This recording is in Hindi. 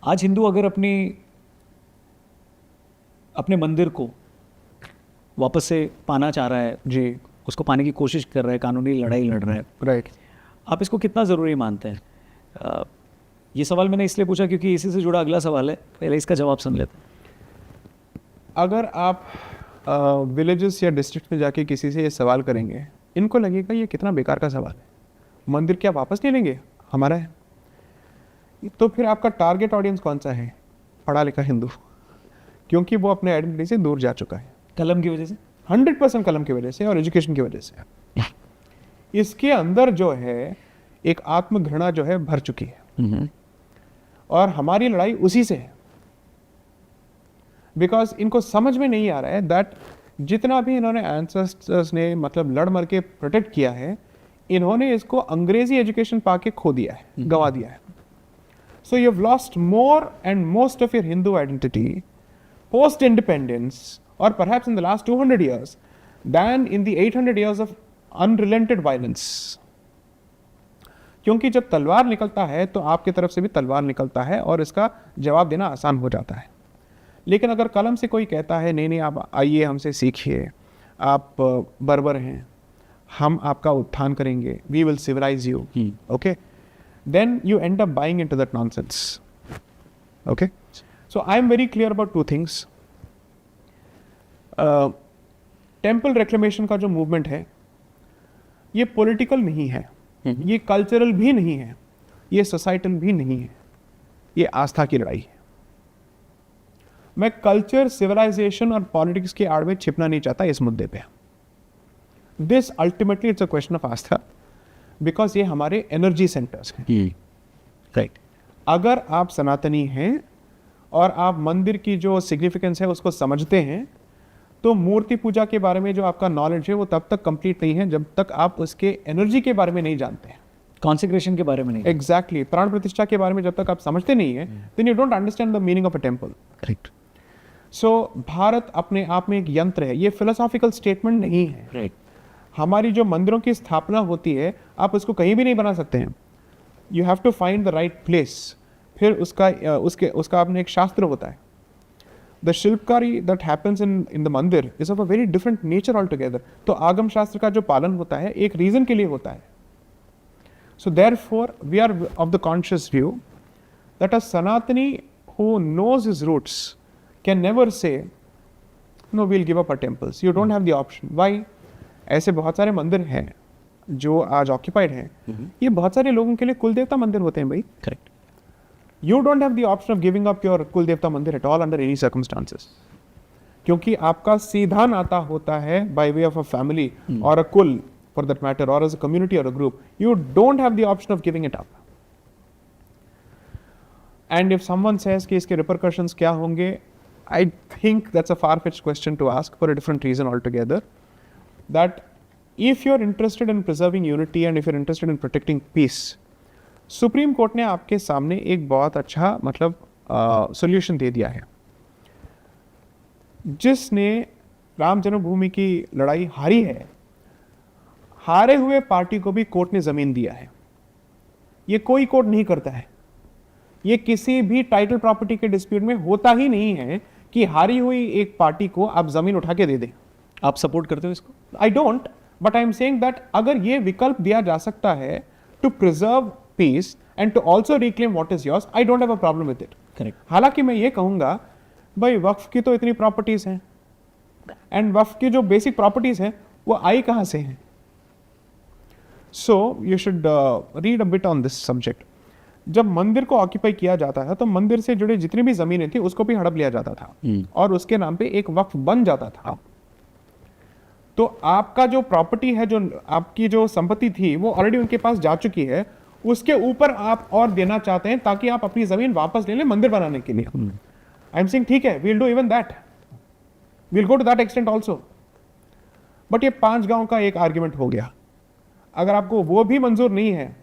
आज हिंदू अगर अपने मंदिर को वापस से पाना चाह रहा है, जी, उसको पाने की कोशिश कर रहा है, कानूनी लड़ाई लड़ रहा है, राइट। आप इसको कितना ज़रूरी मानते हैं? ये सवाल मैंने इसलिए पूछा क्योंकि इसी से जुड़ा अगला सवाल है, पहले इसका जवाब सुन लेते हैं। अगर आप विलेजेस या डिस्ट्रिक्ट में जाके किसी से ये सवाल करेंगे, इनको लगेगा ये कितना बेकार का सवाल है, मंदिर क्या वापस नहीं लेंगे, हमारा है। तो फिर आपका टारगेट ऑडियंस कौन सा है? पढ़ा लिखा हिंदू, क्योंकि वो अपने आइडेंटिटी से दूर जा चुका है। कलम की वजह से 100% कलम की वजह से और एजुकेशन की वजह से। इसके अंदर जो है एक आत्मघृणा जो है भर चुकी है, और हमारी लड़ाई उसी से है। बिकॉज इनको समझ में नहीं आ रहा है दैट जितना भी इन्होंने एंसेस्टर्स ने मतलब लड़ मर के प्रोटेक्ट किया है, इन्होंने इसको अंग्रेजी एजुकेशन पाके खो दिया है, गवा दिया है। So you have lost more and most of your Hindu identity post independence, or perhaps in the last 200 years, than in the 800 years of unrelented violence. क्योंकि जब तलवार निकलता है तो आपकी तरफ से भी तलवार निकलता है और इसका जवाब देना आसान हो जाता है। लेकिन अगर कलम से कोई कहता है नहीं नहीं आप आइए हमसे सीखिए, आप बर्बर हैं, हम आपका उत्थान करेंगे, we will civilize you, okay, then you end up buying into that nonsense. Okay, so I am very clear about two things. Temple reclamation का जो मूवमेंट है ये पॉलिटिकल नहीं है, ये कल्चरल भी नहीं है, ये सोसाइटल भी नहीं है, ये आस्था की लड़ाई है। मैं कल्चर, सिविलाइजेशन और पॉलिटिक्स के आड़ में छिपना नहीं चाहता इस मुद्दे पे। This ultimately it's a question of Aastha, because ये हमारे एनर्जी सेंटर्स हैं। राइट। अगर आप सनातनी हैं और आप मंदिर की जो सिग्निफिकेंस है उसको समझते हैं, तो मूर्ति पूजा के बारे में जो आपका नॉलेज है वो तब तक कंप्लीट नहीं है जब तक आप उसके एनर्जी के बारे में नहीं जानते हैं, कॉन्सेक्रेशन के बारे में नहीं। एग्जैक्टली, प्राण प्रतिष्ठा के बारे में जब तक आप समझते नहीं है, then you don't understand the meaning of a temple. Right. So Bharat अपने आप में एक यंत्र है, ये फिलोसॉफिकल स्टेटमेंट नहीं है। राइट। हमारी जो मंदिरों की स्थापना होती है आप उसको कहीं भी नहीं बना सकते हैं, you have to find the right place. फिर उसका अपने एक शास्त्र होता है। द शिल्पकारी that happens in the mandir is of a very different nature all together. तो आगम शास्त्र का जो पालन होता है एक रीजन के लिए होता है। So therefore we are of the conscious view that a Sanatani who knows his roots can never say no we'll give up our temples. You don't have the option. Why? ऐसे बहुत सारे मंदिर हैं जो आज ऑक्यूपाइड हैं, ये बहुत सारे लोगों के लिए कुल देवता मंदिर होते हैं भाई। Correct. You don't have the option of giving up your कुल देवता मंदिर at all under any circumstances, क्योंकि आपका सीधा नाता होता है by way of a family or a कुल for that matter, or as a community or a group. You don't have the option of giving it up. And if someone says कि इसके repercussions क्या होंगे, I think that's a far-fetched question to ask for a different reason altogether. That if you're interested in preserving unity and if you're interested in protecting peace, supreme court ने आपके सामने एक बहुत अच्छा मतलब सॉल्यूशन दे दिया है। जिसने राम जन्मभूमि की लड़ाई हारी है, हारे हुए पार्टी को भी कोर्ट ने जमीन दिया है। ये कोई कोर्ट नहीं करता है, ये किसी भी टाइटल प्रॉपर्टी के डिस्प्यूट में होता ही नहीं है कि हारी हुई एक पार्टी को आप जमीन उठा के दे दें। आप सपोर्ट करते हो इसको? I don't, but I am saying that अगर ये विकल्प दिया जा सकता है to preserve peace and to also reclaim what is yours, I don't have a problem with it. Correct. हालांकि मैं ये कहूंगा भाई वक्फ की तो इतनी प्रॉपर्टीज हैं, एंड वक्फ की जो बेसिक प्रॉपर्टीज हैं वो आई कहां से हैं? So you should read a bit on this subject. जब मंदिर को ऑक्यूपाई किया जाता था तो मंदिर से जुड़े जितनी भी जमीनें थी उसको भी हड़प लिया जाता था और उसके नाम पे एक वक्फ बन जाता था। तो आपका जो प्रॉपर्टी है, जो आपकी जो संपत्ति थी, वो ऑलरेडी उनके पास जा चुकी है, उसके ऊपर आप और देना चाहते हैं ताकि आप अपनी जमीन वापस ले लें मंदिर बनाने के लिए। आई एम सेइंग ठीक है, we'll do even that, we'll go to that extent also. But ये 5 गांव का एक आर्ग्यूमेंट हो गया। अगर आपको वो भी मंजूर नहीं है